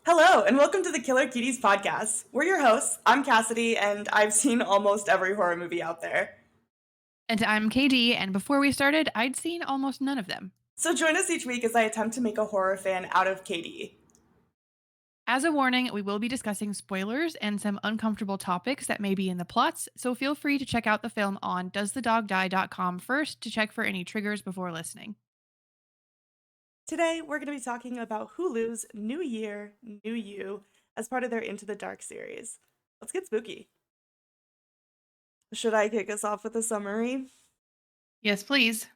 Hello, and welcome to the Killer Cuties podcast. We're your hosts. I'm Cassidy, and I've seen almost every horror movie out there. And I'm KD, and before we started, I'd seen almost none of them. So join us each week as I attempt to make a horror fan out of Katie. As a warning, we will be discussing spoilers and some uncomfortable topics that may be in the plots, so feel free to check out the film on doesthedogdie.com first to check for any triggers before listening. Today, we're going to be talking about Hulu's New Year, New You as part of their Into the Dark series. Let's get spooky. Should I kick us off with a summary? Yes, please.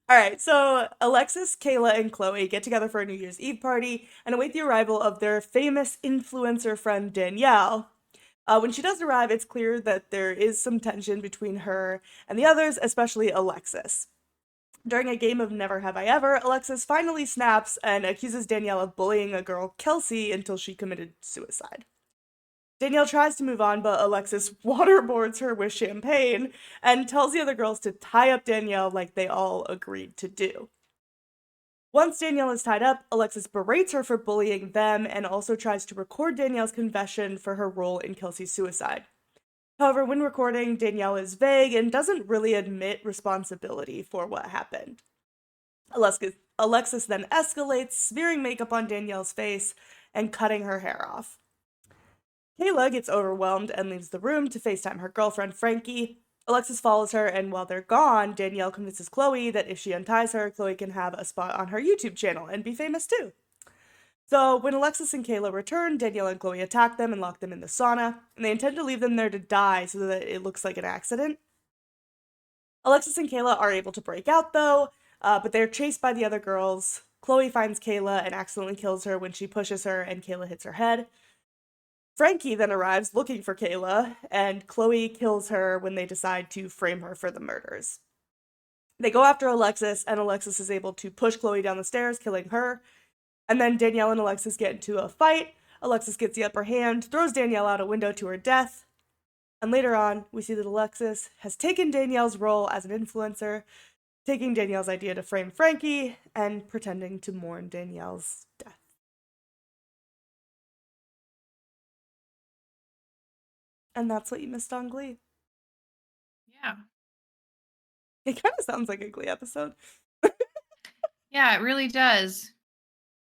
All right, so Alexis, Kayla, and Chloe get together for a New Year's Eve party and await the arrival of their famous influencer friend Danielle. When she does arrive, it's clear that there is some tension between her and the others, especially Alexis. During a game of Never Have I Ever, Alexis finally snaps and accuses Danielle of bullying a girl, Kelsey, until she committed suicide. Danielle tries to move on, but Alexis waterboards her with champagne and tells the other girls to tie up Danielle like they all agreed to do. Once Danielle is tied up, Alexis berates her for bullying them and also tries to record Danielle's confession for her role in Kelsey's suicide. However, when recording, Danielle is vague and doesn't really admit responsibility for what happened. Alexis then escalates, smearing makeup on Danielle's face and cutting her hair off. Kayla gets overwhelmed and leaves the room to FaceTime her girlfriend, Frankie. Alexis follows her, and while they're gone, Danielle convinces Chloe that if she unties her, Chloe can have a spot on her YouTube channel and be famous too. So when Alexis and Kayla return, Danielle and Chloe attack them and lock them in the sauna, and they intend to leave them there to die so that it looks like an accident. Alexis and Kayla are able to break out though, but they're chased by the other girls. Chloe finds Kayla and accidentally kills her when she pushes her and Kayla hits her head. Frankie then arrives looking for Kayla, and Chloe kills her when they decide to frame her for the murders. They go after Alexis, and Alexis is able to push Chloe down the stairs, killing her. And then Danielle and Alexis get into a fight. Alexis gets the upper hand, throws Danielle out a window to her death. And later on, we see that Alexis has taken Danielle's role as an influencer, taking Danielle's idea to frame Frankie, and pretending to mourn Danielle's death. And that's what you missed on Glee. Yeah. It kind of sounds like a Glee episode. Yeah, it really does.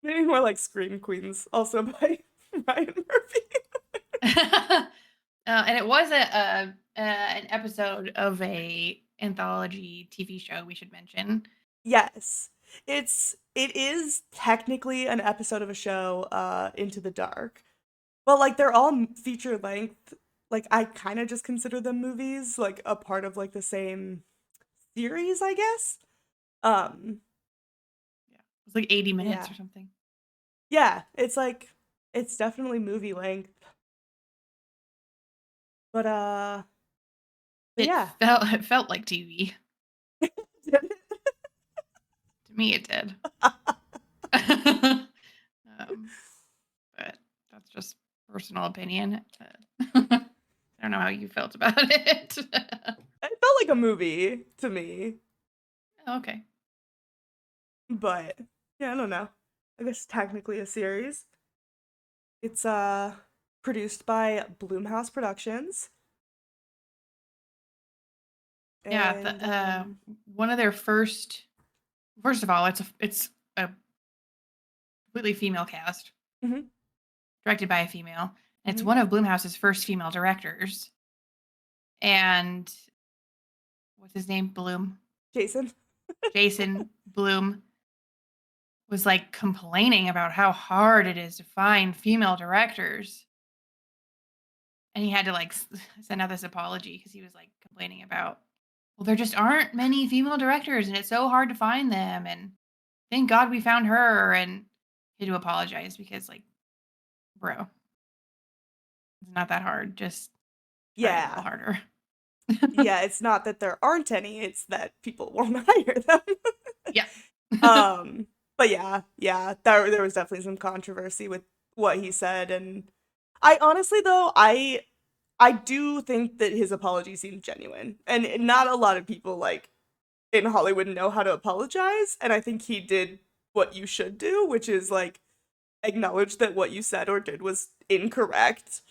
Maybe more like Scream Queens, also by Ryan Murphy. And it was an episode of a anthology TV show, we should mention. Yes. It is technically an episode of a show, Into the Dark. But like they're all feature length. Like I kind of just consider them movies, like a part of like the same series, I guess. Um Yeah, it was like 80 minutes yeah. or something. Yeah, it's definitely movie length. But It yeah. felt like TV. To me, it did. But that's just personal opinion. I don't know how you felt about it. It felt like a movie to me. Okay. But yeah, I don't know. I guess technically a series. It's produced by Bloomhouse Productions. Yeah, And one of their first of all, it's a completely female cast. Mhm. Directed by a female. It's Mhm. one of Bloomhouse's first female directors. And what's his name? Bloom. Jason. Jason Bloom was like complaining about how hard it is to find female directors. And he had to like send out this apology because he was like complaining about, well, there just aren't many female directors and it's so hard to find them. And thank God we found her. And he had to apologize because, like, bro, it's not that hard. Just try a little Yeah. harder. Yeah, it's not that there aren't any, it's that people won't hire them. Yeah. But yeah, there was definitely some controversy with what he said, and I honestly though, I do think that his apology seemed genuine. And not a lot of people like in Hollywood know how to apologize, and I think he did what you should do, which is like acknowledge that what you said or did was incorrect,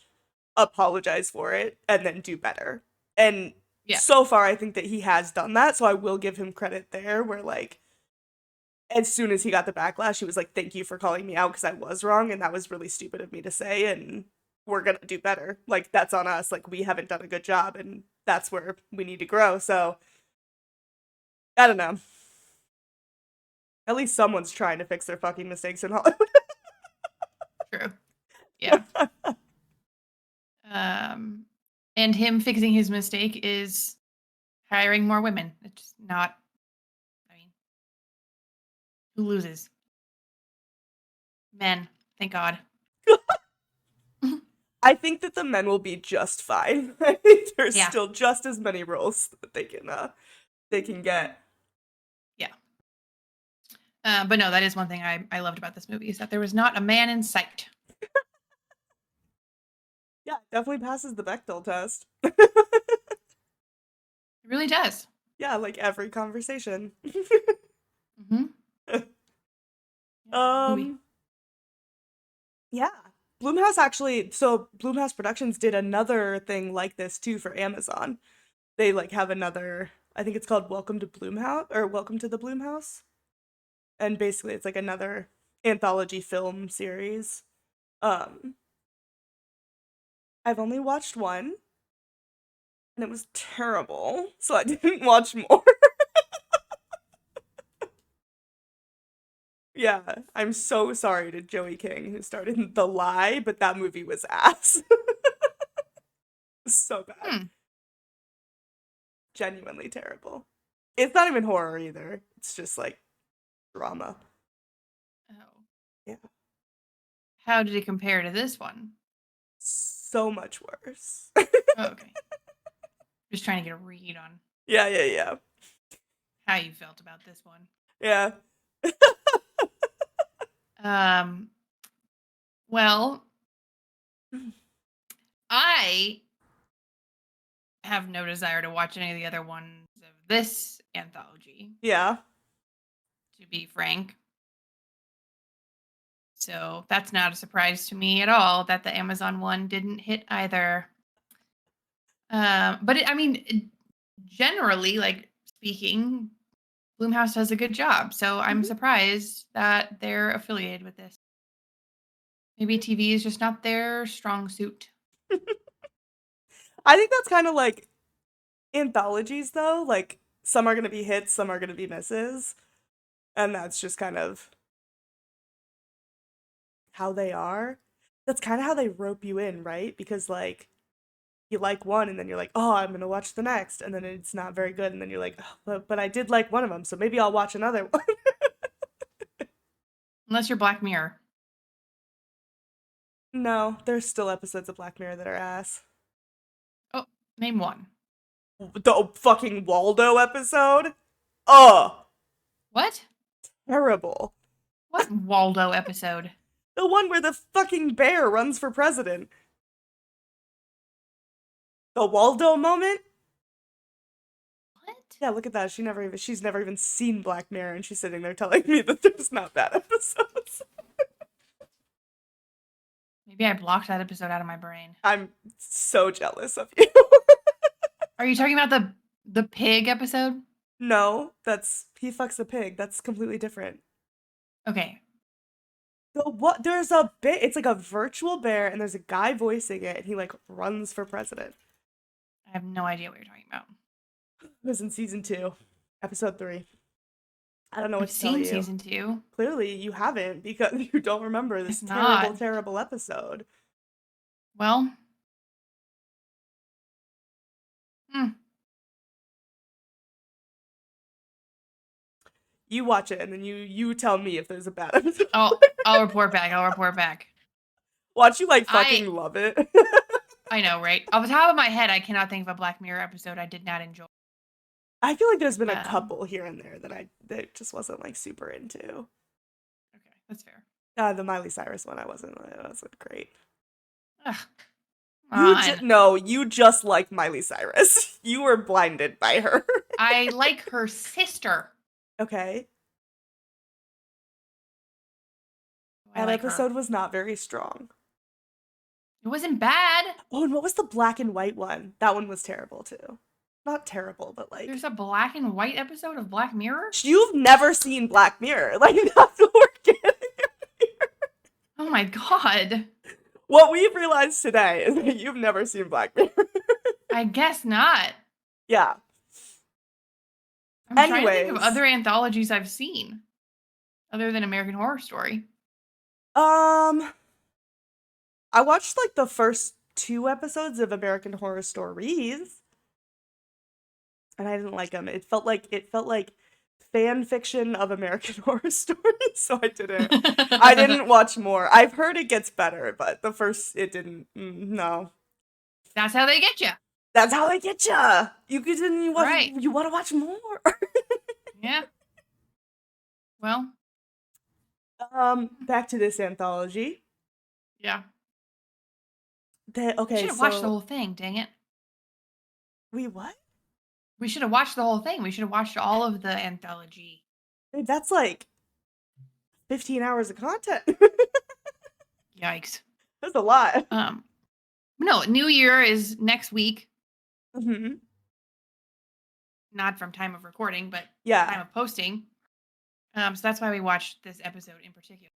apologize for it, and then do better. And Yeah. so far, I think that he has done that. So I will give him credit there, where like as soon as he got the backlash, he was like, "Thank you for calling me out because I was wrong, and that was really stupid of me to say, and we're gonna do better. Like that's on us. Like we haven't done a good job, and that's where we need to grow." So I don't know. At least someone's trying to fix their fucking mistakes in Hollywood. True. Yeah. Um, and him fixing his mistake is hiring more women. It's not, I mean, who loses? Men. Thank God. I think that the men will be just fine. I think there's Yeah. still just as many roles that they can get. Yeah. But no, that is one thing I loved about this movie is that there was not a man in sight. Yeah, it definitely passes the Bechdel test. It really does. Yeah, like every conversation. Mm-hmm. Yeah, good movie. um yeah. Bloomhouse Productions did another thing like this too for Amazon. They like have another, I think it's called Welcome to Bloomhouse or Welcome to the Bloomhouse. And basically it's like another anthology film series. Um I've only watched one and it was terrible, so I didn't watch more. Yeah, I'm so sorry to Joey King who starred in The Lie, but that movie was ass. So bad. Hmm. Genuinely terrible. It's not even horror either. It's just like drama. Oh. Yeah. How did it compare to this one? So much worse. Oh, okay. Just trying to get a read on Yeah, yeah, yeah. how you felt about this one. Yeah. Um, well, I have no desire to watch any of the other ones of this anthology, Yeah. to be frank. So that's not a surprise to me at all that the Amazon one didn't hit either. I mean, generally, like speaking, Bloomhouse does a good job. So I'm Mhm. surprised that they're affiliated with this. Maybe TV is just not their strong suit. I think that's kind of like anthologies though. Like some are going to be hits, some are going to be misses, and that's just kind of how they are. That's kind of how they rope you in, right? Because like you like one and then you're like, "Oh, I'm going to watch the next." And then it's not very good and then you're like, oh, but I did like one of them, so maybe I'll watch another one." Unless you're Black Mirror. No, there's still episodes of Black Mirror that are ass. Oh, name one. The fucking Waldo episode? Oh, What? terrible. What Waldo episode? The one where the fucking bear runs for president. The Waldo moment? What? Yeah, look at that. She's never even seen Black Mirror and she's sitting there telling me that there's not bad episodes. Maybe I blocked that episode out of my brain. I'm so jealous of you. Are you talking about the pig episode? No, that's he fucks a pig. That's completely different. Okay. There's a bit, it's like a virtual bear and there's a guy voicing it and he like runs for president. I have no idea what you're talking about. It was in season 2, episode 3. I don't know what I've to tell seen you. season 2. Clearly, you haven't because you don't remember this I've terrible, not. terrible episode. Well, hmm. You watch it and then you tell me if there's a bad episode. I'll report back. I'll report back. Watch you like I fucking love it. I know, right? Off the top of my head, I cannot think of a Black Mirror episode I did not enjoy. I feel like there's been a Um, couple here and there that just wasn't like super into. okay, that's fair. The Miley Cyrus one, it wasn't great. Ugh, come on. No, you just like Miley Cyrus. You were blinded by her. I like her sister. Okay. I That like her. episode was not very strong. It wasn't bad. Oh, and what was the black and white one? That one was terrible too. Not terrible, but like There's a black and white episode of Black Mirror? you've never seen Black Mirror. Like that's what we're getting. Oh my god. What we've realized today is that you've never seen Black Mirror. I guess not. Yeah. I'm trying to think of Anyways, other anthologies I've seen other than American Horror Story. um, I watched like the first 2 episodes of American Horror Stories, and I didn't like them. It felt like fan fiction of American Horror Story, so I didn't watch more. I've heard it gets better, but the first it didn't. No, That's how they get you. that's how they get ya. Right. You want to watch more. Yeah. Well, Back to this anthology. yeah. That We okay, should have watched the so whole thing, dang it. we what? We should have watched the whole thing. We should have watched all of the anthology. Dude, that's like 15 hours of content. Yikes. That's a lot. No, New Year is next week. Hmm. Not from time of recording, but time Yeah. of posting. So that's why we watched this episode in particular.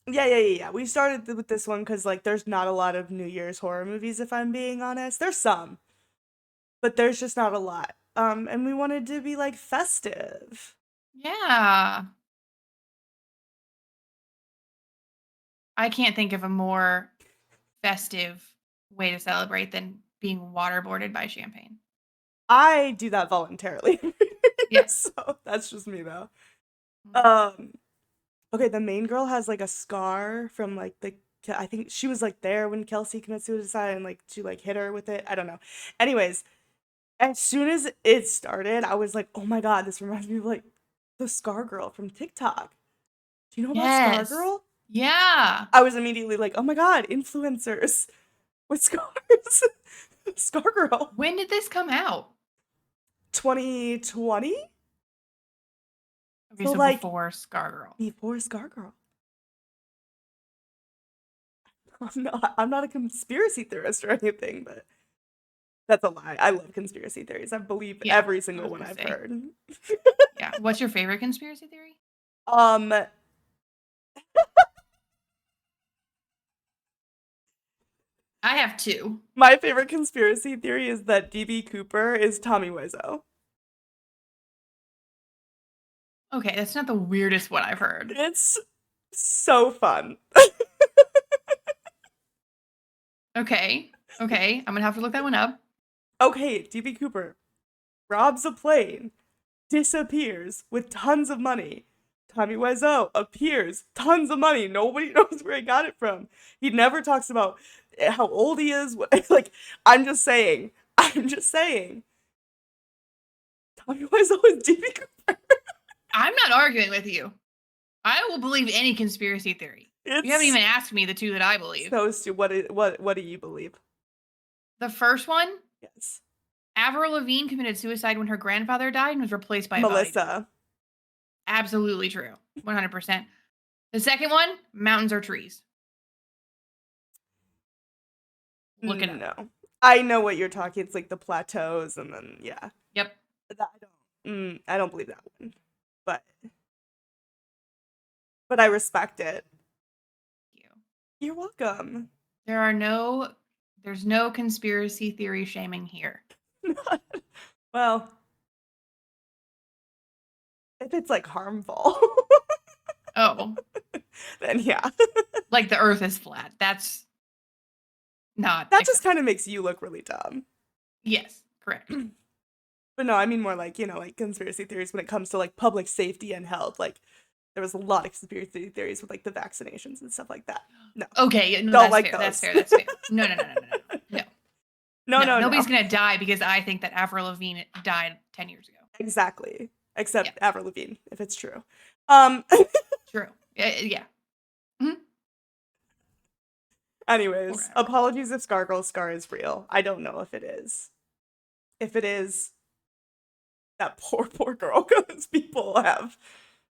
Yeah. We started with this one because like there's not a lot of New Year's horror movies, if I'm being honest. There's some, but there's just not a lot. And we wanted to be like festive. Yeah. I can't think of a more festive way to celebrate than being waterboarded by champagne. I do that voluntarily. Yes. So that's just me though. Mm-hmm. Okay, the main girl has like a scar from like I think she was like there when Kelsey commits suicide and like she like hit her with it. I don't know. Anyways, as soon as it started, I was like, "Oh my god, this reminds me of like the Scar Girl from TikTok." Do you know about Scar Yes. Girl? Yeah. I was immediately like, "Oh my god, influencers with scars." Scar Girl. When did this come out? 2020? Okay, So so like before Scar Girl. before Scar Girl. I'm not a conspiracy theorist or anything, but that's a lie. I love conspiracy theories. I believe Yeah, every I single was one gonna I've say. heard. Yeah. What's your favorite conspiracy theory? Um, I have two. my favorite conspiracy theory is that DB Cooper is Tommy Wiseau. Okay, that's not the weirdest one I've heard. It's so fun. Okay. Okay. I'm gonna have to look that one up. Okay, DB Cooper robs a plane, disappears with tons of money. Tommy Wiseau appears, tons of money. Nobody knows where he got it from. He never talks about how old he is. Like, I'm just saying. I'm just saying. Tommy Wiseau is DB Cooper. I'm not arguing with you. I will believe any conspiracy theory. You haven't It's even asked me the two that I believe. so stupid. What do you believe? The first one, Yes. Avril Lavigne committed suicide when her grandfather died and was replaced by a body double. Melissa. Absolutely true. 100%. The second one, mountains are trees. Look it up. No. I know what you're talking. It's like the plateaus and then yeah. Yep. I don't believe that one. But I respect it. Thank you. You're welcome. There's no conspiracy theory shaming here. Well, if it's like harmful, Oh, then yeah. like the earth is flat. That's not That just acceptable. kind of makes you look really dumb. Yes, correct. But no, I mean more like, like conspiracy theories when it comes to like public safety and health. Like there was a lot of conspiracy theories with like the vaccinations and stuff like that. No. Okay, no, Don't that's like fair. those. That's fair. That's fair. No. No. Nobody's gonna die because I think that Avril Lavigne died 10 years ago. Exactly. Except Yeah. Avril Lavigne, if it's true. True. Yeah. Anyways, Whatever. apologies if Scargirl's scar is real. I don't know if it is. If it is, that poor girl, because people have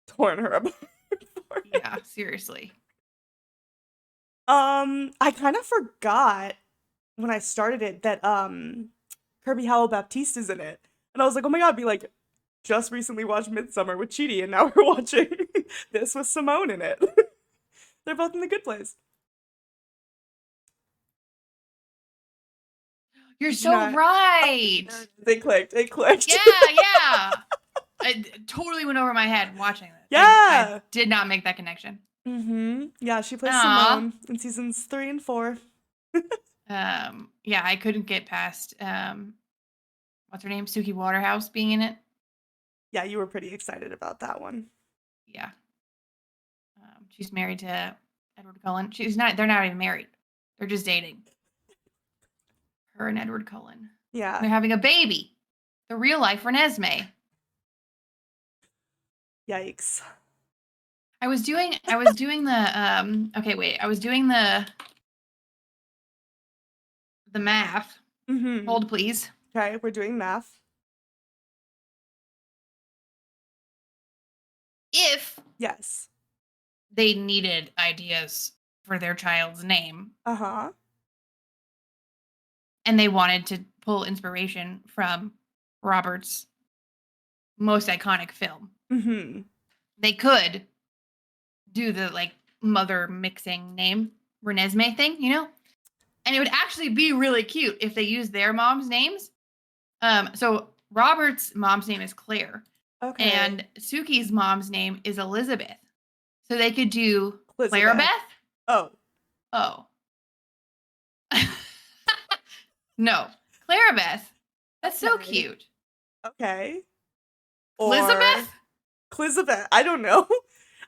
torn her apart. Yeah, seriously. I kind of forgot when I started it that Kirby Howell Baptiste is in it. And I was like, oh my god, we like just recently watched Midsummer with Chidi, and now we're watching this with Simone in it. They're both in the good place. You're Did you so not? Oh, right. there it is. They clicked. It clicked. Yeah, yeah. It totally went over my head watching this. I Yeah. did not make that connection. Yeah, she plays Aw. Simone in seasons 3 and 4. Yeah, I couldn't get past what's her name? Suki Waterhouse being in it. Yeah, you were pretty excited about that one. Yeah. She's married to Edward Cullen. She's not they're not even married. They're just dating. Her and Edward Cullen. Yeah. They're having a baby. The real life Renesmee. Yikes. I was doing the okay, wait. I was doing the math. Mm-hmm. Hold please. Okay, we're doing math. If Yes. they needed ideas for their child's name Uh-huh. and they wanted to pull inspiration from Robert's most iconic film, Mm-hmm. they could do the like mother mixing name Renesmee thing, you know? And it would actually be really cute if they used their mom's names. So Robert's mom's name is Claire, Okay. and Suki's mom's name is Elizabeth. So they could do Claire Elizabeth. Beth. Oh. Oh. No, Clara Beth. That's so Okay. cute. Okay. Or Elizabeth? Elizabeth. I don't know.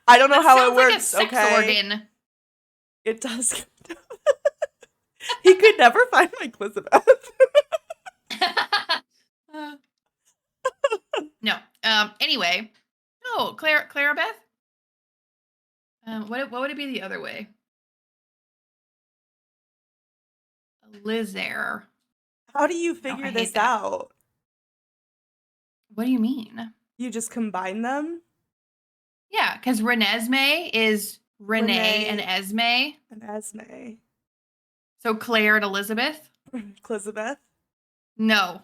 I don't know That how it sounds like a works, sex okay? organ. It does. He could never find my Elizabeth. Uh, no. Anyway. No, Clara Beth? What would it be the other way? Lizaire. How do you No, I figure hate this that. out? What do you mean? You just combine them? Yeah, because Renesmee is Renee and Renee Esme. and Esme. So Claire and Elizabeth? Elizabeth. No.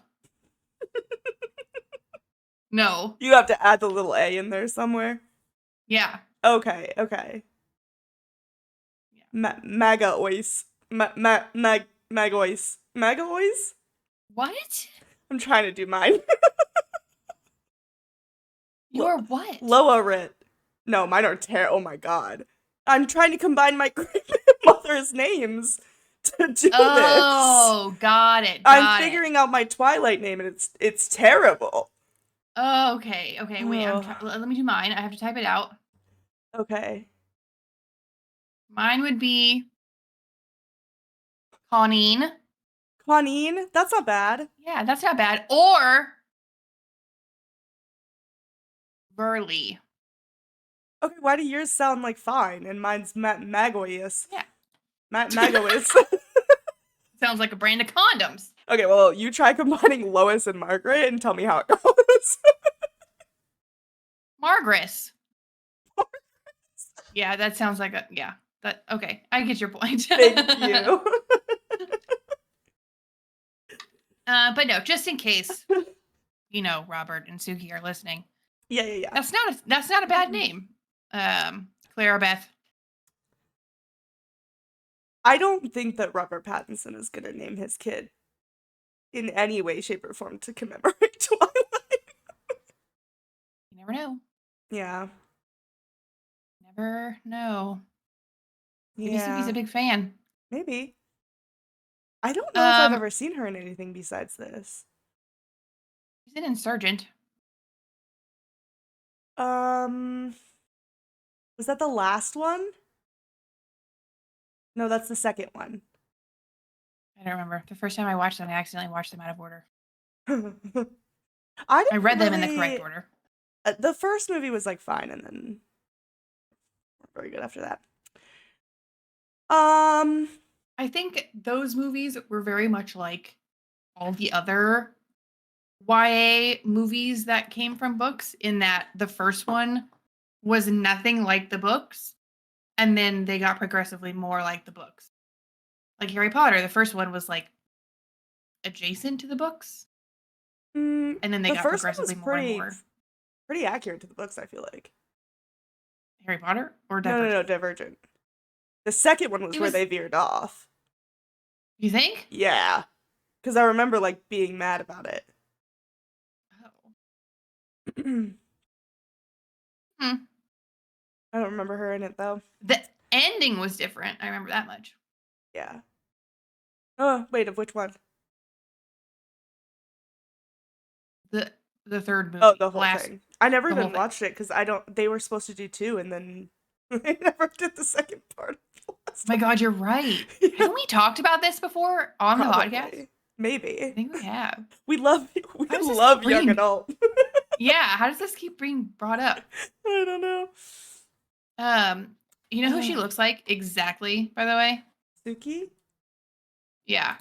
No. You have to add the little A in there somewhere. Yeah. Okay, okay. Yeah. Maga ois. Maga ois. Maga ois? What? I'm trying to do mine. You're what? Loa Rit. No, mine are terrible. Oh my god. I'm trying to combine my grandmother's names to do this. Oh, got it. I'm Got it. figuring out my Twilight name and it's terrible. Oh, okay. Okay, wait. Oh. Let me do mine. I have to type it out. Okay. Mine would be Conine. Conine? That's not bad. Yeah, that's not bad. Or Burley. Okay, why do yours sound like fine and mine's Magoius? Yeah. Magois. Sounds like a brand of condoms. Okay, well, you try combining Lois and Margaret and tell me how it goes. Margaret. Yeah, that sounds like a yeah. That okay. I get your point. Thank you. But no, just in case, you know, Robert and Suki are listening. Yeah. That's not a bad name. Clara Beth. I don't think that Robert Pattinson is gonna name his kid in any way, shape, or form to commemorate Twilight. You never know. Yeah. Never know. Maybe Suki's a Yeah. big fan. Maybe. I don't know if I've ever seen her in anything besides this. She's an insurgent. Was that the last one? No, that's the second one. I don't remember. The first time I watched them, I accidentally watched them out of order. I read them in the correct order. The first movie was like fine, and then very good after that. I think those movies were very much like all the other YA movies that came from books, in that the first one was nothing like the books, And then they got progressively more like the books. Like Harry Potter, the first one was like adjacent to the books, and then they The got first one was progressively more and more. pretty accurate to the books, I feel like. Harry Potter or No, no, no, Divergent? Divergent. The second one was It where was. they veered off. You think? Yeah. Because I remember, like, being mad about it. Oh. I Hmm. don't remember her in it, though. The ending was different. I remember that much. Yeah. Oh, wait, of which one? The the third Oh, movie, the the whole last, thing. I never the whole even thing. watched it because I don't. They were supposed to do two, and then they never did the second part of the Oh last my God, you're right. one. Yeah, Haven't we talked about this before on the podcast? probably, I maybe. think we have. We love we How does this keep love young bringing? adult. Yeah, how does this keep being brought up? I don't know. Um, you know who she looks like exactly, by the way? Suki, Yeah.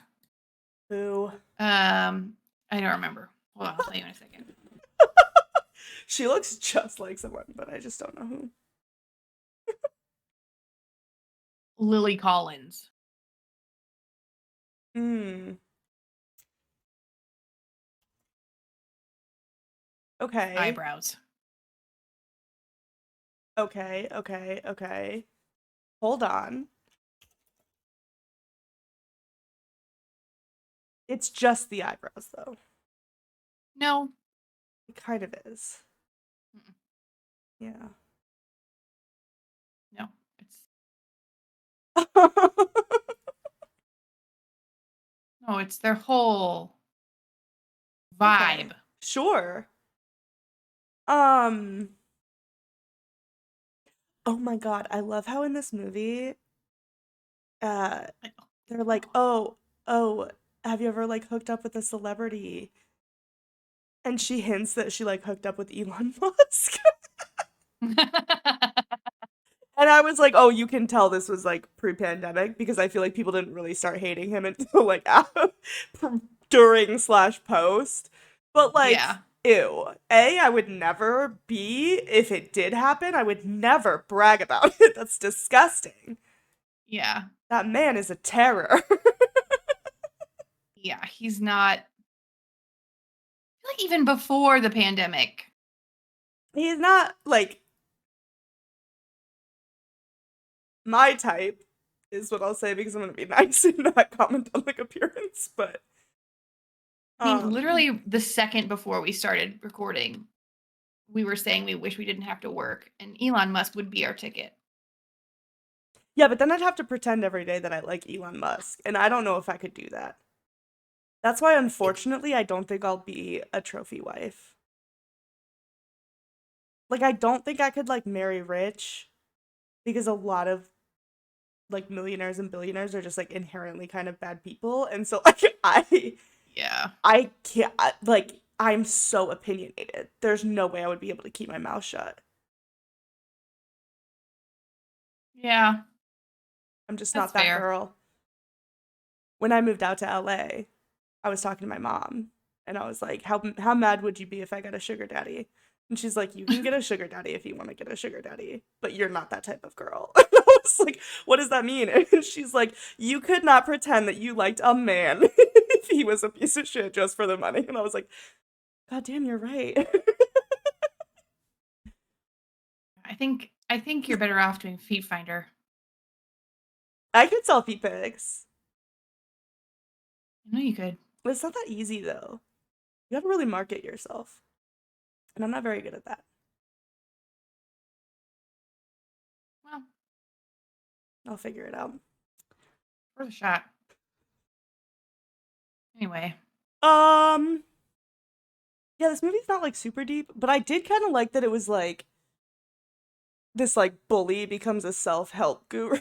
who I don't remember. Hold on, I'll tell you in a second. she looks just like someone, but I just don't know who. Lily Collins. Hmm. Okay. Eyebrows. Okay. Okay. Okay. Hold on. It's just the eyebrows, though. No. It kind of is. Mm-mm. Yeah. No. It's no, it's their whole Okay. vibe. Sure. Um. Oh my God, I love how in this movie, uh, Like, they're like, oh, have you ever like hooked up with a celebrity? And she hints that she like hooked up with Elon Musk. And I was like, oh, you can tell this was like pre-pandemic because I feel like people didn't really start hating him until like during slash post. But like, yeah. ew. I would never be, if it did happen, I would never brag about it. That's disgusting. Yeah. That man is a terror. Yeah. He's not like even before the pandemic. He's not like my type, is what I'll say because I'm gonna be nice and not comment on like appearance. But I mean, um, literally the second before we started recording, we were saying we wish we didn't have to work, and Elon Musk would be our ticket. yeah, but then I'd have to pretend every day that I like Elon Musk, and I don't know if I could do that. That's why, It's unfortunately, I don't think I'll be a trophy wife. Like, I don't think I could like marry rich because a lot of like millionaires and billionaires are just like inherently kind of bad people, and so like yeah. I can't like I'm so opinionated. There's no way I would be able to keep my mouth shut. Yeah. I'm just That's not that fair. girl. When I moved out to LA, I was talking to my mom and I was like, how mad would you be if I got a sugar daddy? And she's like, you can get a sugar daddy if you want to get a sugar daddy, but you're not that type of girl. And I was like, what does that mean? And she's like, you could not pretend that you liked a man if he was a piece of shit just for the money. And I was like, God damn, you're right. I think you're better off doing Feet Finder. I could sell feet pics. I know you could. But it's not that easy though. You gotta really market yourself. And I'm not very good at that. Well, I'll figure it out. worth a shot. Anyway. Um, yeah, this movie's not like super deep, but I did kind of like that it was like this like bully becomes a self-help guru.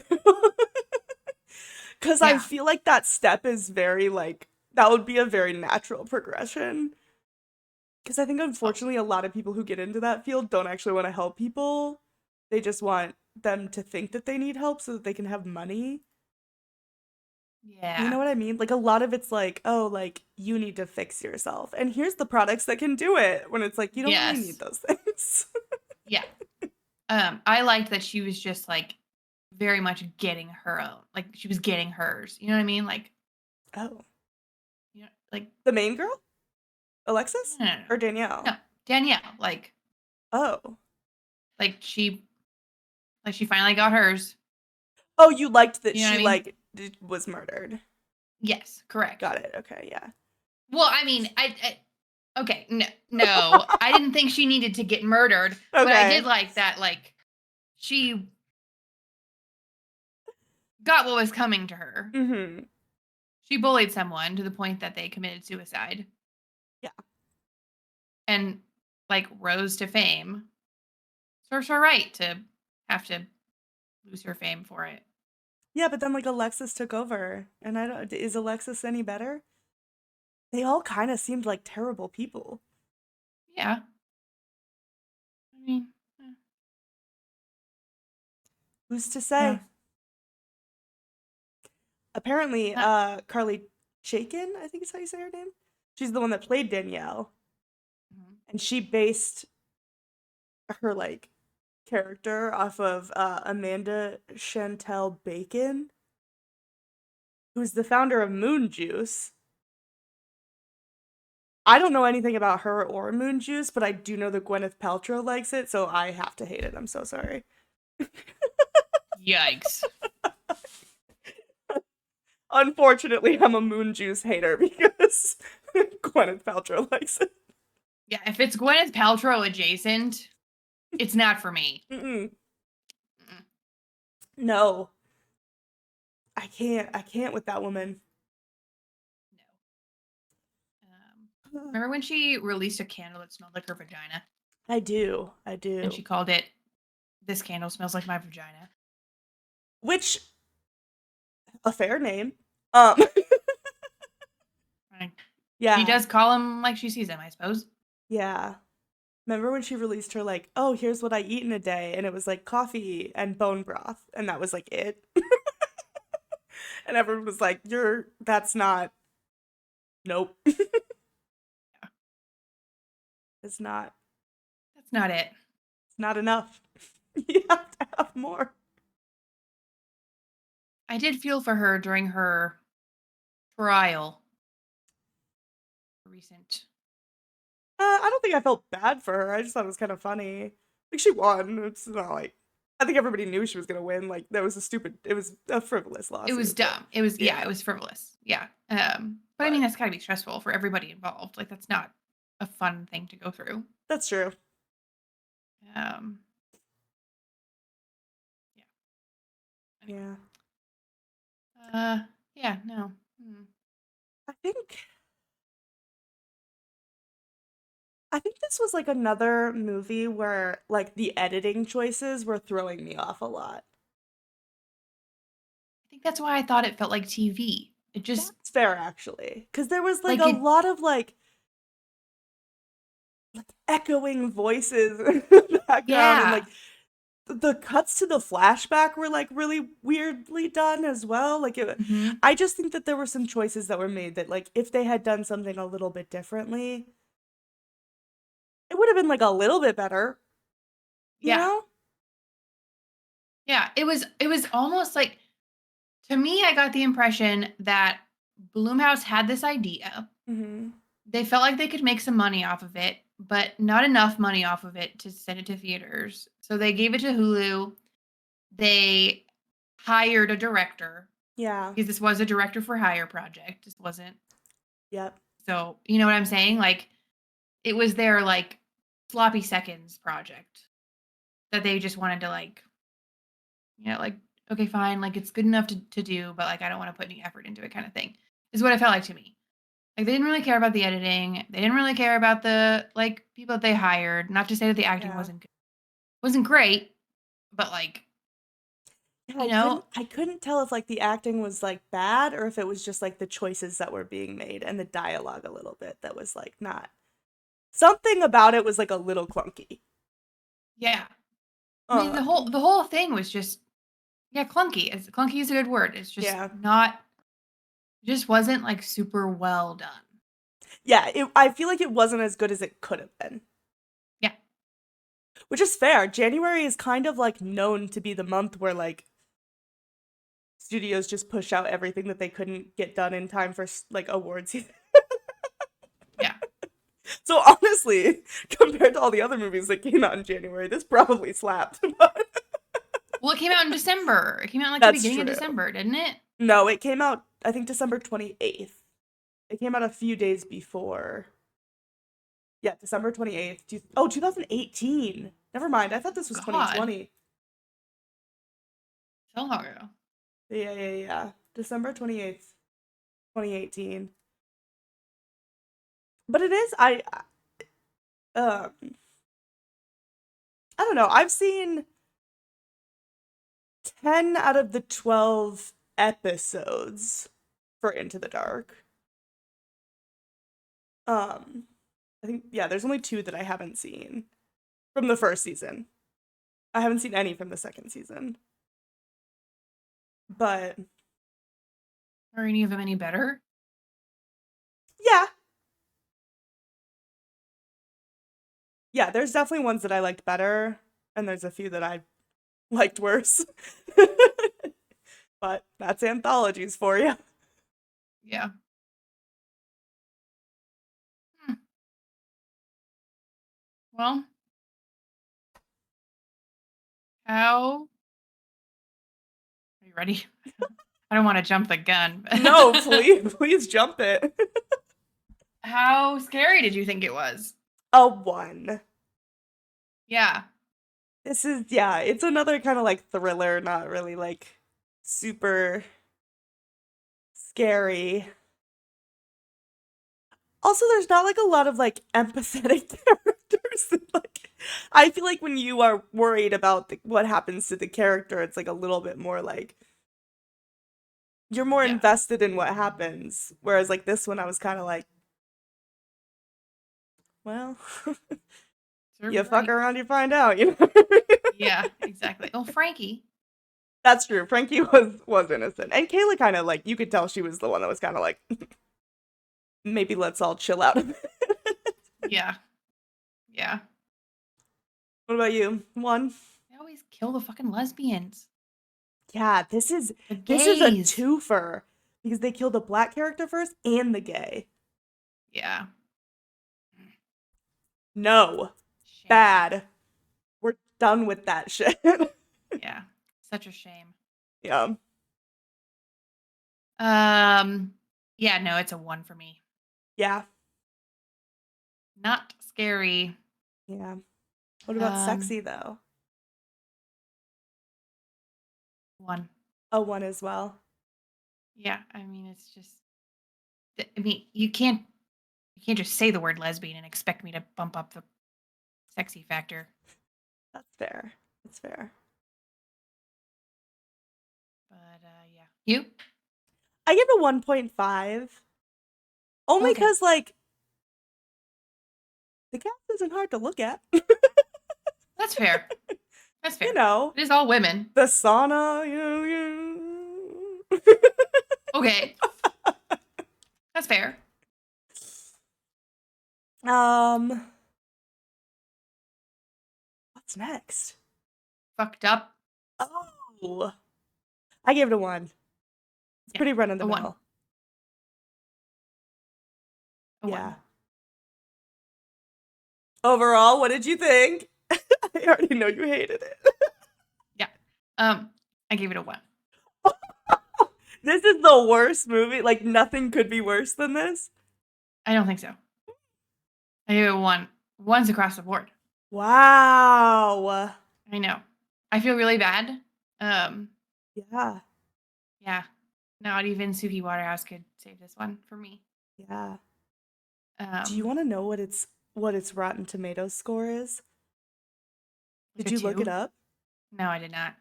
Cuz I Yeah. feel like that step is very like that would be a very natural progression. Cuz I think Oh, unfortunately a lot of people who get into that field don't actually want to help people. They just want them to think that they need help so that they can have money. You know yeah. what I mean? Like a lot of it's like, oh, like you need to fix yourself. And here's the products that can do it when it's like you don't really need Yes. those things. Yeah. I liked that she was just like very much getting her own. Like she was getting hers. You know what I mean? Like, Oh. you know, like The main girl? Alexis? no, no, no, Or no. Danielle? No, Danielle. Oh. Like she finally got hers. Oh, you liked that You know what she I mean? like was murdered. Yes, correct. Got it. Okay, yeah. Well, I mean, okay, no, no, I didn't think she needed to get murdered, but I did Okay. like that. Like she got what was coming to her. Mm-hmm. She bullied someone to the point that they committed suicide Yeah. and like rose to fame. Serves her right to have to lose her fame for it. Yeah, but then like Alexis took over, and I don't. Is Alexis any better? They all kind of seemed like terrible people. Yeah, I mean, Who's to yeah. say? Apparently, Not, Carly Chaikin, I think is how you say her name. She's the one that played Danielle, mhm. and she based her like character off of Amanda Chantel Bacon, who's the founder of Moon Juice. I don't know anything about her or Moon Juice, but I do know that Gwyneth Paltrow likes it, so I have to hate it. I'm so sorry. Yikes. Unfortunately, I'm a Moon Juice hater because Gwyneth Paltrow likes it. Yeah, if it's Gwyneth Paltrow adjacent, it's not for me. Mm-mm. Mm-mm. No, I can't. I can't with that woman. No. Remember when she released a candle that smelled like her vagina, I do. I and she do. called it "This candle smells like my vagina"? Which a fair name. Um. Right. She Yeah. does call him like she sees him, I suppose. Yeah. Remember when she released her like, oh, here's what I eat in a day, and it was like coffee and bone broth, and that was like it. And everyone was like, "You're that's not. Nope, Yeah, it's not. that's not it. It's not enough. You have to have more." I did feel for her during her trial. Recent. I don't think I felt bad for her. I just thought it was kind of funny. Like she won. It's not like I think everybody knew she was gonna win. Like that was a stupid. It was a frivolous It was lawsuit, but dumb. It was yeah, yeah. it was frivolous. Yeah. But I mean But that's gotta be stressful for everybody involved. Like that's not a fun thing to go through. that's true. Um, yeah. Anyway. Yeah. Uh, yeah, no. Mm. I think I think this was like another movie where like the editing choices were throwing me off a lot. I think that's why I thought it felt like TV. It just That's fair actually, because there was like like a it. lot of like echoing voices in the background, and Yeah. like the cuts to the flashback were like really weirdly done as well. Hmm. I just think that there were some choices that were made that like if they had done something a little bit differently, it would have been like a little bit better, you Yeah. know? Yeah. It was almost like to me, I got the impression that Bloomhouse had this idea. Hmm. They felt like they could make some money off of it, but not enough money off of it to send it to theaters. So they gave it to Hulu. They hired a director Yeah. because this was a director for hire project. This wasn't. Yep. So, you know what I'm saying? Like it was their like sloppy seconds project that they just wanted to like, like okay, fine, like it's good enough to do, but like I don't want to put any effort into it kind of thing. Is what it felt like to me. Like they didn't really care about the editing. They didn't really care about the like people that they hired. Not to say that the acting Yeah. wasn't great, but like, Yeah, you know, I couldn't tell if like the acting was like bad or if it was just like the choices that were being made and the dialogue a little bit that was like not something about it was like a little clunky. yeah. I mean Um, the whole thing was just yeah, clunky. Clunky is a good word. It's just yeah. not it just wasn't like super well done. Yeah, I feel like it wasn't as good as it could have been. Yeah. Which is fair. January is kind of like known to be the month where like studios just push out everything that they couldn't get done in time for like awards. Yeah. So honestly, compared to all the other movies that came out in January, this probably slapped. Well, it came out in December. It came out like the That's beginning of true. December, didn't it? No, it came out I think December 28th. It came out a few days before. Yeah, December 28th. Oh, 2018. Never mind. I thought this was God, 2020. so long ago. Yeah. December 28th, 2018. But it is um I don't know. I've seen 10 out of the 12 episodes for Into the Dark. Um I think yeah, there's only 2 that I haven't seen from the first season. I haven't seen any from the second season. But Are any of them any better? yeah. Yeah, there's definitely ones that I liked better and there's a few that I liked worse. But that's anthologies for you. Yeah. Hmm. Well, how are you ready? I don't want to jump the gun. No, please jump it. How scary did you think it was? A 1. Yeah. This is yeah, it's another kind of like thriller, not really like super scary. Also, there's not like a lot of like empathetic characters. Like, I feel like when you are worried about what happens to the character, it's like a little bit more like you're more Yeah. invested in what happens. Whereas like this one, I was kind of like, well, Serves you you fuck right. around, you find out. You know. Yeah, exactly. Oh, Frankie. That's true. Frankie was innocent, and Kayla kind of like you could tell she was the one that was kind of like maybe let's all chill out a bit. Yeah. Yeah. What about you? 1? They always kill the fucking lesbians. Yeah, The this is a gays. twofer because they killed the black character first and the gay. Yeah. No, Shame. bad. We're done with that shit. Yeah. Such a shame. Yeah, Yeah, no, it's a 1 for me. yeah, Not scary. yeah. What about Um, sexy though? 1. A 1 as well. Yeah, I mean, it's just I mean, you can't just say the word lesbian and expect me to bump up the sexy factor. That's fair. That's fair. But yeah. You? I give it 1.5 only Okay. because like the cast isn't hard to look at. That's fair. That's You fair. know, It is all women. the sauna. Okay. That's fair. um, what's next? Fucked up. Oh, I gave it a 1. It's Yeah. pretty run of the A 1. mill. A 1. Yeah. Overall, what did you think? I already know you hated it. Yeah. I gave it a 1. This is the worst movie. Like nothing could be worse than this. I don't think so. I gave it a 1. One's across the board. Wow. I know. I feel really bad. Um, Yeah. yeah. Not even Suki Waterhouse could save this one for me. Yeah. Do you Um, want to know what its Rotten Tomatoes score is? like Did a you look it 2? up? No, I did not.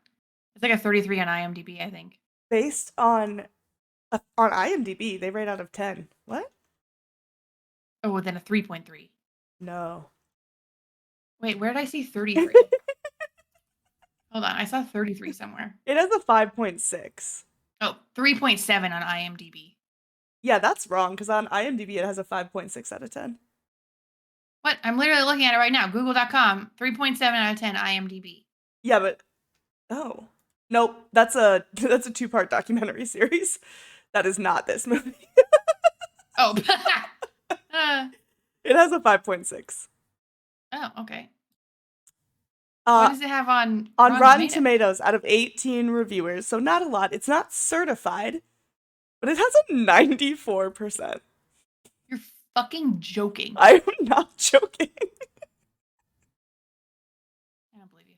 It's like a 33 on IMDb, I think. Based on IMDb, they rate out of 10. What? Oh, then a 3.3. No. Wait, where did I see 33? Hold on, I saw 33 somewhere. It has a 5.6. Oh, 3.7 on IMDb. Yeah, that's wrong because on IMDb it has a 5.6 out of 10. What? I'm literally looking at it right now. Google.com, 3.7 out of 10 IMDb. Yeah, but oh. Nope, that's a that's a two-part documentary series. That is not this movie. Oh. uh, It has a 5.6. oh, okay. What Uh, does it have on on Rotten Rotten Tomatoes? Tomatoes out of 18 reviewers, so not a lot. It's not certified, but it has a 94%. You're fucking joking. I'm not joking. I don't believe you.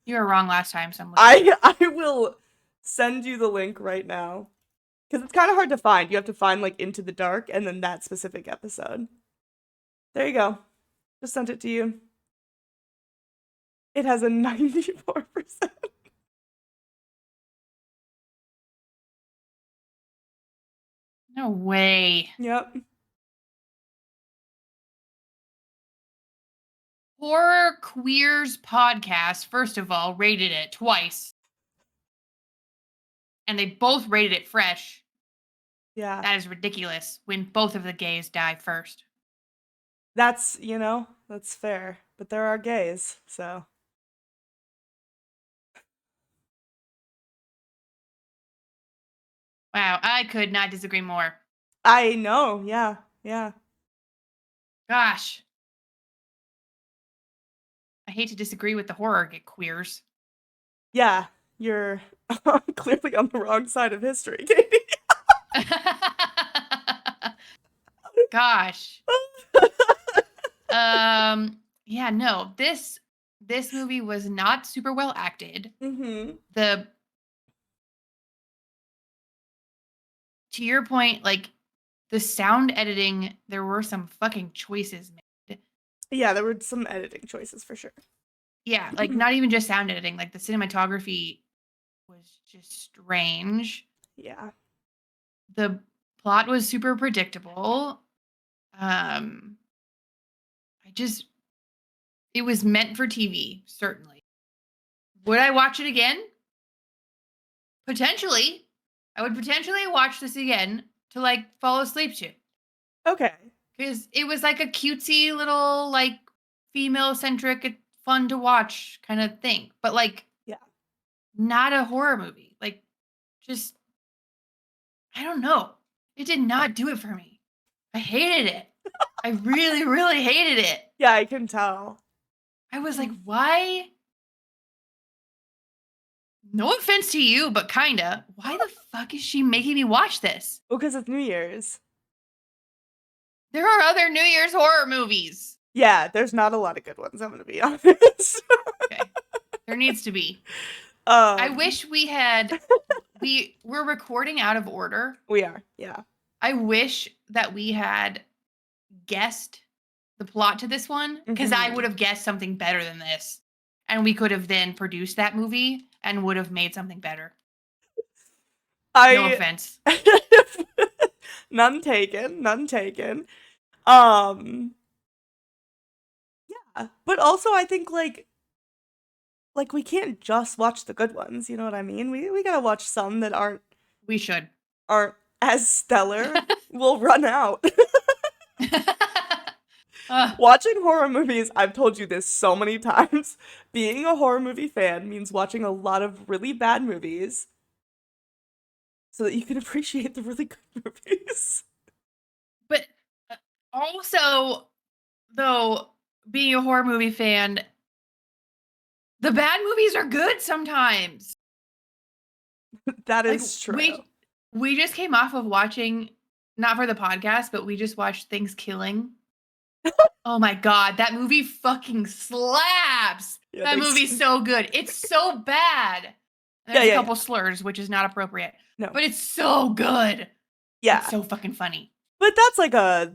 You were wrong last time, so I'm looking. I will send you the link right now because it's kind of hard to find. You have to find like Into the Dark and then that specific episode. There you go. Just sent it to you. It has a 94%. No way. Yep. Horror Queers podcast, first of all, rated it twice. And they both rated it fresh. Yeah. That is ridiculous when both of the gays die first. That's, that's fair. But there are gays, so. Wow, I could not disagree more. I know. Yeah. Yeah. Gosh. I hate to disagree with the horror queers. Yeah. You're clearly on the wrong side of history, Katie. Gosh. Yeah, no. This movie was not super well acted. Mm-hmm. To your point, like the sound editing, there were some fucking choices made. Yeah, there were some editing choices for sure. Yeah, like not even just sound editing, like the cinematography was just strange. Yeah. The plot was super predictable. It was meant for TV, certainly. Would I watch it again? Potentially. I would potentially watch this again to like fall asleep to. Okay. Because it was like a cutesy little like female centric fun to watch kind of thing. But like Yeah. not a horror movie. Like just I don't know. It did not do it for me. I hated it. I really, really hated it. Yeah, I can tell. I was like, why? No offense to you, but kinda. Why the fuck is she making me watch this? Well, because it's New Year's. There are other New Year's horror movies. Yeah, there's not a lot of good ones, I'm gonna be honest. Okay. There needs to be. I wish we're recording out of order. We are, yeah. I wish that we had guessed the plot to this one because I would have guessed something better than this. And we could have then produced that movie and would have made something better. No offense. None taken. Yeah, but also I think like we can't just watch the good ones, you know what I mean? We gotta watch some that aren't as stellar. We'll run out. Watching horror movies, I've told you this so many times. Being a horror movie fan means watching a lot of really bad movies so that you can appreciate the really good movies. But also, though, being a horror movie fan, the bad movies are good sometimes. That is true. We just came off of watching, not for the podcast, but we just watched Thanksgiving. Oh my god, that movie fucking slaps. Yeah, that movie's so good. It's so bad. There's a couple slurs, which is not appropriate. No. But it's so good. Yeah. It's so fucking funny. But that's like a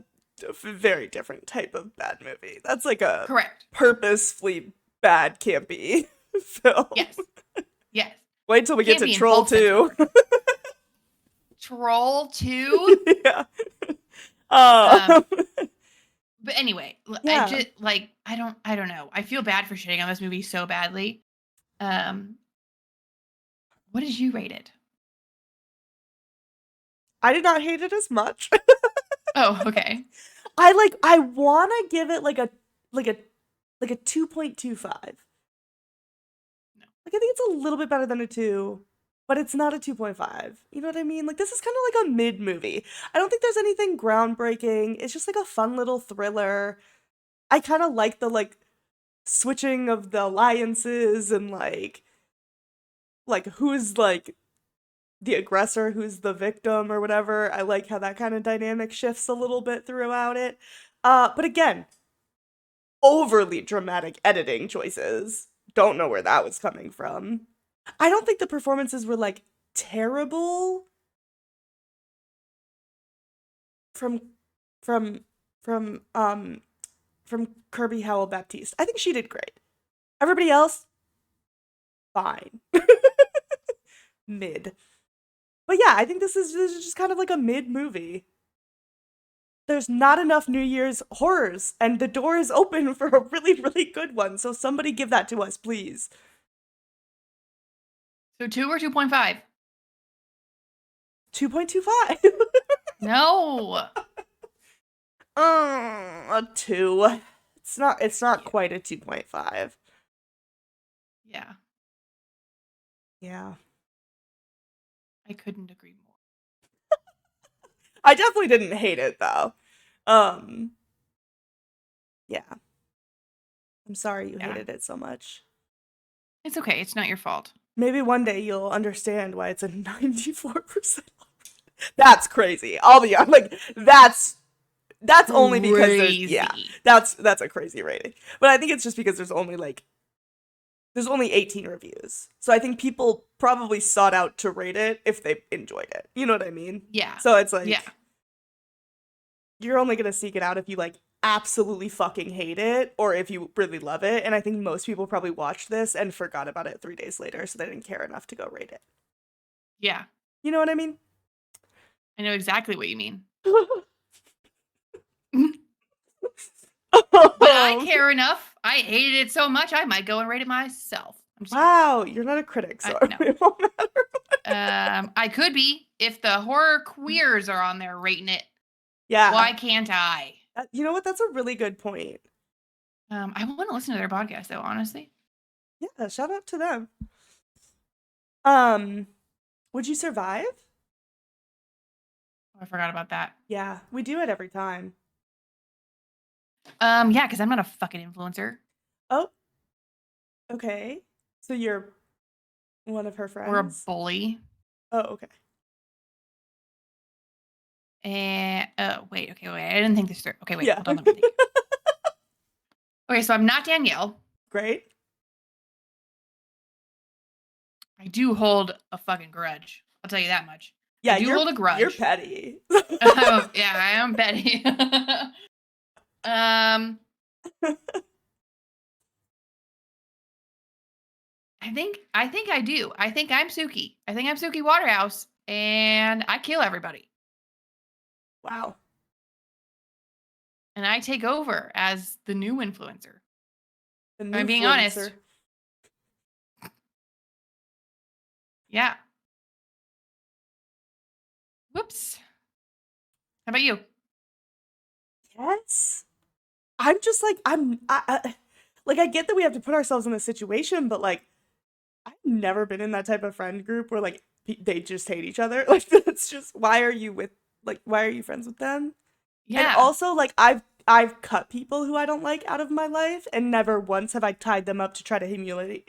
very different type of bad movie. That's like a purposefully bad campy film. Yes. Wait till we get to Troll 2. Troll 2? Yeah. But anyway, I just like I don't know. I feel bad for shitting on this movie so badly. What did you rate it? I did not hate it as much. Oh, okay. I want to give it like a 2.25. No. Like I think it's a little bit better than a 2, but it's not a 2.5. You know what I mean? Like, this is kind of like a mid movie. I don't think there's anything groundbreaking. It's just like a fun little thriller. I kind of like the like switching of the alliances and like who's like the aggressor, who's the victim or whatever. I like how that kind of dynamic shifts a little bit throughout it. But again, overly dramatic editing choices. Don't know where that was coming from. I don't think the performances were like terrible from from from from Kirby Howell Baptiste. I think she did great. Everybody else, fine. Mid. But yeah, I think this is just kind of like a mid movie. There's not enough New Year's horrors, and the door is open for a really, really good one. So somebody give that to us, please. So 2 or 2.5? 2.25. No. A 2. It's not quite a 2.5. Yeah, Yeah. I couldn't agree more. I definitely didn't hate it though. Um yeah. I'm sorry you Yeah. hated it so much. It's okay. It's not your fault. Maybe one day you'll understand why it's a 94%. That's crazy. I'll be honest. Like that's only because that's a crazy rating. But I think it's just because there's only 18 reviews. So I think people probably sought out to rate it if they enjoyed it. You know what I mean? Yeah. So it's like Yeah. you're only going to seek it out if you like absolutely fucking hate it or if you really love it. And I think most people probably watched this and forgot about it 3 days later, so they didn't care enough to go rate it. Yeah. You know what I mean? I know exactly what you mean. But I care enough. I hated it so much, I might go and rate it myself. I'm just Wow, you're not a critic, so no. it won't matter. I could be if the horror queers are on there rating it. Yeah. Why can't I? You know what? That's a really good point. I want to listen to their podcast though, honestly. Yeah, shout out to them. Would you survive? Oh, I forgot about that. Yeah, we do it every time. Yeah, because I'm not a fucking influencer. Oh, okay. So you're one of her friends? Or a bully. Oh, okay. And wait. I didn't think this through. Okay, wait. Yeah. Hold on. Let me think. Okay, so I'm not Danielle. Great. I do hold a fucking grudge. I'll tell you that much. Yeah, I do hold a grudge. You're petty. Yeah, I am petty. I think I do. I think I'm Suki. I think I'm Suki Waterhouse, and I kill everybody. Wow. And I take over as the new influencer. I'm being influencer. honest. Yeah. Whoops. How about you? Yes. I'm just like I get that we have to put ourselves in this situation, but like I've never been in that type of friend group where like they just hate each other. Like that's just why are you friends with them? Yeah. And also like I've cut people who I don't like out of my life, and never once have I tied them up to try to humiliate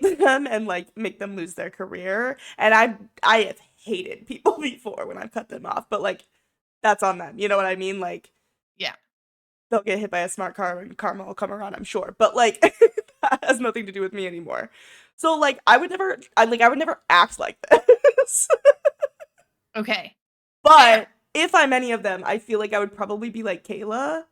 them and like make them lose their career. And I have hated people before when I've cut them off, but like that's on them. You know what I mean? Like Yeah. they'll get hit by a smart car and karma will come around, I'm sure. But like that has nothing to do with me anymore. So like I would never act like this. Okay. But Fair. if I'm any of them, I feel like I would probably be like Kayla.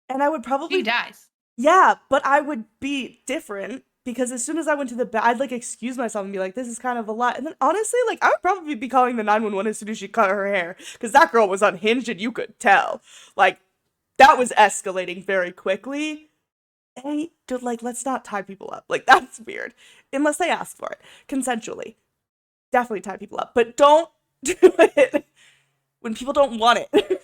And I would probably She dies. Yeah, but I would be different because as soon as I went to the bed, I'd like excuse myself and be like, this is kind of a lot. And then honestly, like I would probably be calling the 911 as soon as she cut her hair because that girl was unhinged and you could tell. Like that was escalating very quickly. Hey, dude, like let's not tie people up. Like that's weird. Unless they ask for it consensually. Definitely tie people up, but don't do it when people don't want it.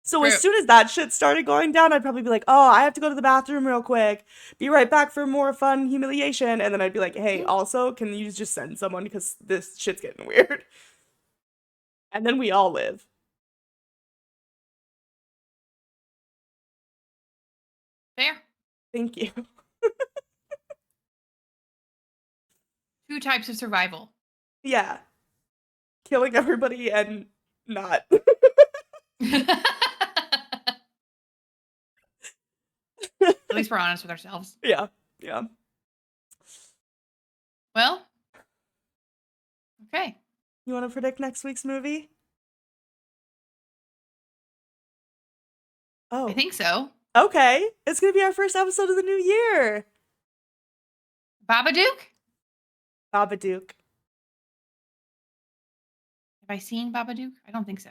So as True. soon as that shit started going down, I'd probably be like, "Oh, I have to go to the bathroom real quick. Be right back for more fun humiliation." And then I'd be like, "Hey, also, can you just send someone because this shit's getting weird?" And then we all live. Fair. Thank you. Two types of survival. Yeah, killing everybody and not. At least we're honest with ourselves. Yeah, yeah. Well, okay. You want to predict next week's movie? I Oh, think so. okay. It's gonna be our first episode of the new year. Babadook? Babadook. Have I seen Babadook? I don't think so.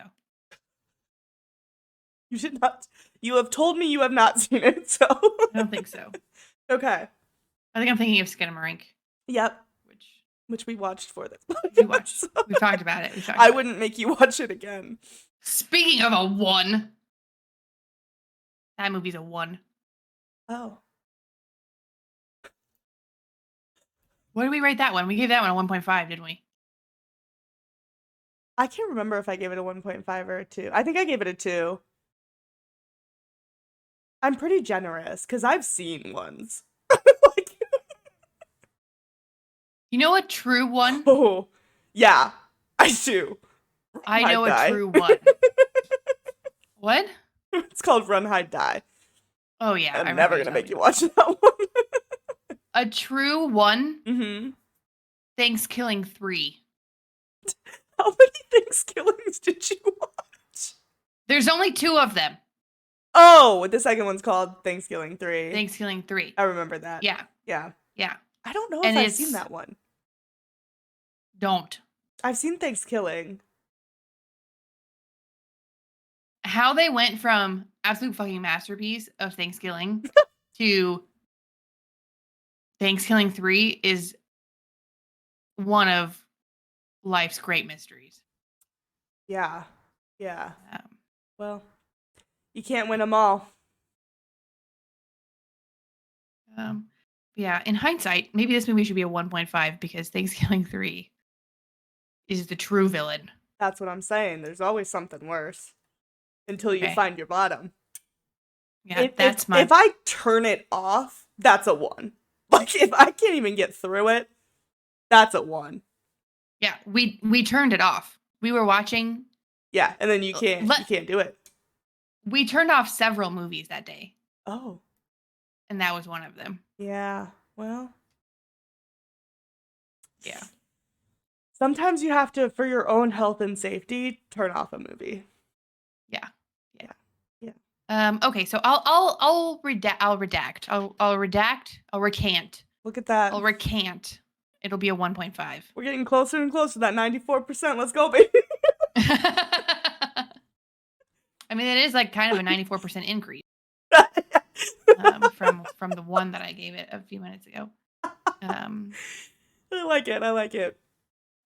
You should not. You have told me you have not seen it, so. I don't think so. Okay. I think I'm thinking of Skinamarink, Yep. which Which we watched for this we watched. podcast. We've talked about it. I wouldn't make you watch it again. Speaking of a 1, that movie's a 1. Oh. What did we rate that one? We gave that one a 1.5, didn't we? I can't remember if I gave it a 1.5 or a 2. I think I gave it a 2. I'm pretty generous because I've seen ones. Like, You know a true 1? oh, yeah, I do. I know Die. a true 1. What? It's called Run, Hide, Die. Oh, yeah. I'm never going gonna to make you watch that one. A true 1? Mm-hmm. Thanksgiving 3. How many Thanksgivings did you watch? There's only 2 of them. Oh, the second one's called Thanksgiving 3. Thanksgiving 3. I remember that. Yeah. Yeah. Yeah. I don't know And if I've seen that one. Don't. I've seen Thanksgiving. How they went from absolute fucking masterpiece of Thanksgiving to Thanksgiving 3 is one of life's great mysteries. Yeah. Yeah. Um, Well, you can't win them all. yeah, in hindsight, maybe this movie should be a 1.5 because Thanksgiving 3 is the true villain. That's what I'm saying. There's always something worse until you Okay. find your bottom. Yeah, that's my. If I turn it off, that's a 1. Like if I can't even get through it, that's a 1. Yeah, we turned it off. We were watching. Yeah, and then you can't do it. We turned off several movies that day, Oh. and that was one of them. Yeah. Well. Yeah. Sometimes you have to, for your own health and safety, turn off a movie. Yeah. Yeah. Okay, so I'll redact. I'll recant. Look at that. I'll recant. It'll be a 1.5. We're getting closer and closer to that 94%. Let's go, baby. I mean, it is like kind of a 94% increase from the 1 that I gave it a few minutes ago. I like it. I like it.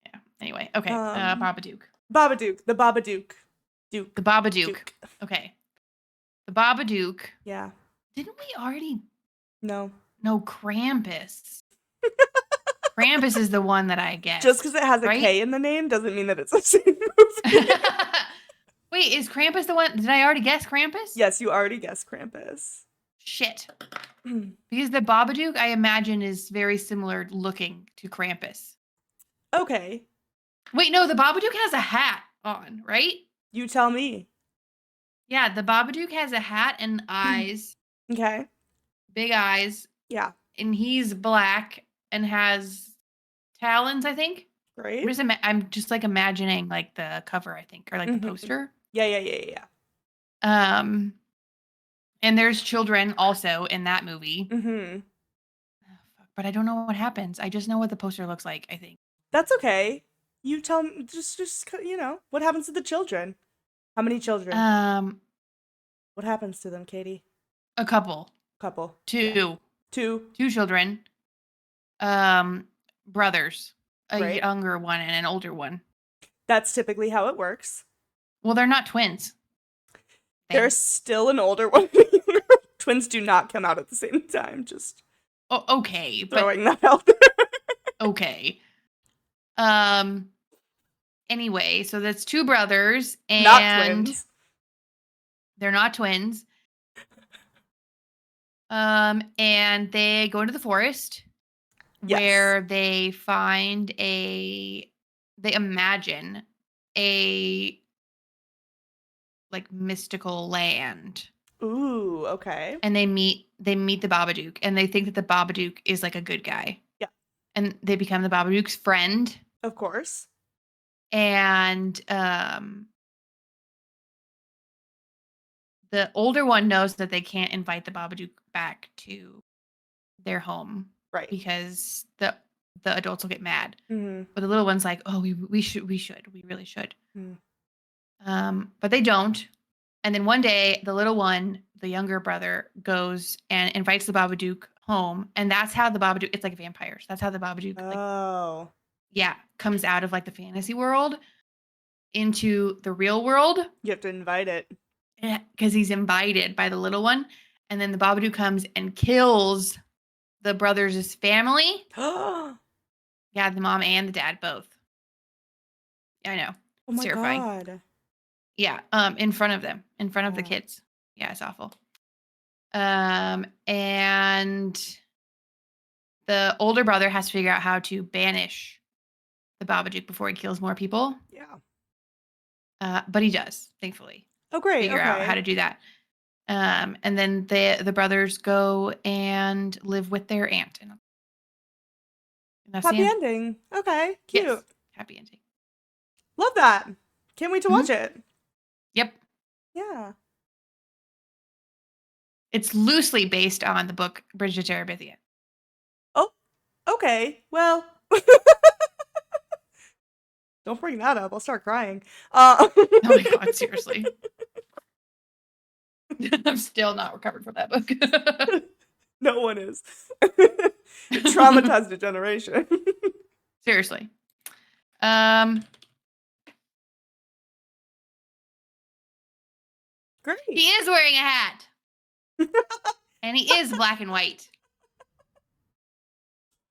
Yeah. Anyway, okay. Babadook. Babadook. The Babadook. The Babadook. Okay. The Babadook. Yeah. Didn't we already? No. No, Krampus. Krampus is the one that I guessed. Just because it has a right? K in the name doesn't mean that it's the same movie. Wait, is Krampus the one? Did I already guess Krampus? Yes, you already guessed Krampus. Shit. Because the Babadook, I imagine, is very similar looking to Krampus. Okay. Wait, no, the Babadook has a hat on, right? You tell me. Yeah, the Babadook has a hat and eyes. Okay. Big eyes. Yeah. And he's black and has talons, I think. Great. I'm just like imagining like the cover, I think, or like the poster. Yeah. And there's children also in that movie. Mm-hmm. But I don't know what happens. I just know what the poster looks like, I think. That's okay. You tell me, just what happens to the children? How many children? What happens to them, Katie? A couple. Two. Yeah. Two children. Brothers. A younger one and an older one. That's typically how it works. Well, they're not twins. There's still an older one. Twins do not come out at the same time. Just okay, throwing that out there. Okay. Anyway, so that's two brothers, and Not twins. they're not twins. And they go into the forest where they find they imagine a like mystical land. Ooh, okay. And they meet the Babadook, and they think that the Babadook is like a good guy. Yeah. And they become the Babadook's friend. Of course. And the older one knows that they can't invite the Babadook back to their home, right? Because the adults will get mad. Mm-hmm. But the little one's like, "Oh, we really should." Mm. But they don't. And then one day, the little one, the younger brother, goes and invites the Babadook home, and that's how the Babadook. It's like vampires. That's how the Babadook, comes out of like the fantasy world into the real world. You have to invite it. Because he's invited by the little one, and then the Babadook comes and kills the brothers' family. Yeah, the mom and the dad both. Yeah, I know. Oh my terrifying. God. Yeah, in front of them, in front of the kids. Yeah, it's awful. And the older brother has to figure out how to banish the Babadook before he kills more people. Yeah. But he does, thankfully. Oh, great. Figure out how to do that. And then the brothers go and live with their aunt. And that's happy ending. Okay, cute. Yes, happy ending. Love that. Can't wait to watch it. Yep. Yeah. It's loosely based on the book Bridge to Terabithia. Oh, okay. Well, don't bring that up. I'll start crying. Oh my God, seriously. I'm still not recovered from that book. No one is. It traumatized a generation. Seriously. Great. He is wearing a hat. And he is black and white.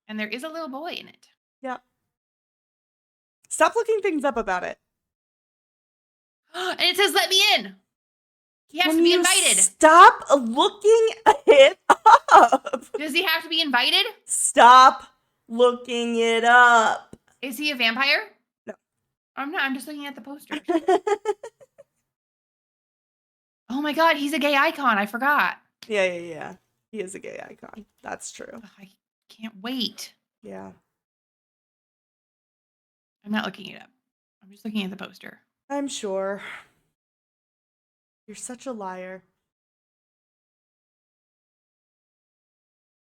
And there is a little boy in it. Yeah. Stop looking things up about it. And it says, "Let me in." He has to be invited. Stop looking it up. Does he have to be invited? Stop looking it up. Is he a vampire? No. I'm not. I'm just looking at the posters. Oh my God, he's a gay icon. I forgot. Yeah. He is a gay icon. That's true. I can't wait. Yeah. I'm not looking it up. I'm just looking at the poster. I'm sure. You're such a liar.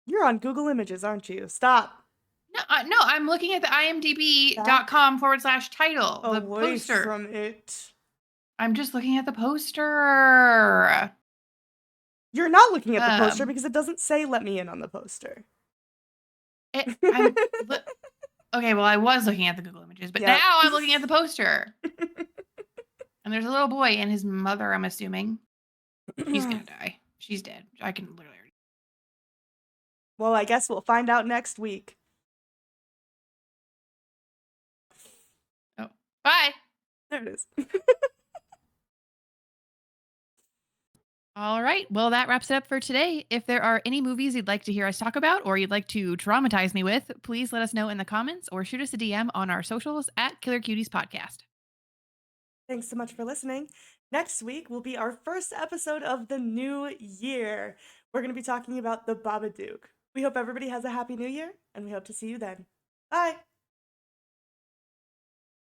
You're on Google Images, aren't you? Stop. No, I'm looking at the imdb.com/title. The poster. From it. I'm just looking at the poster. You're not looking at the poster because it doesn't say "let me in" on the poster. Okay, well, I was looking at the Google Images, but now I'm looking at the poster. And there's a little boy and his mother, I'm assuming. She's gonna die. She's dead. I can literally. Well, I guess we'll find out next week. Oh, bye. There it is. All right. Well, that wraps it up for today. If there are any movies you'd like to hear us talk about or you'd like to traumatize me with, please let us know in the comments or shoot us a DM on our socials at Killer Cuties Podcast. Thanks so much for listening. Next week will be our first episode of the new year. We're going to be talking about the Babadook. We hope everybody has a happy new year, and we hope to see you then. Bye!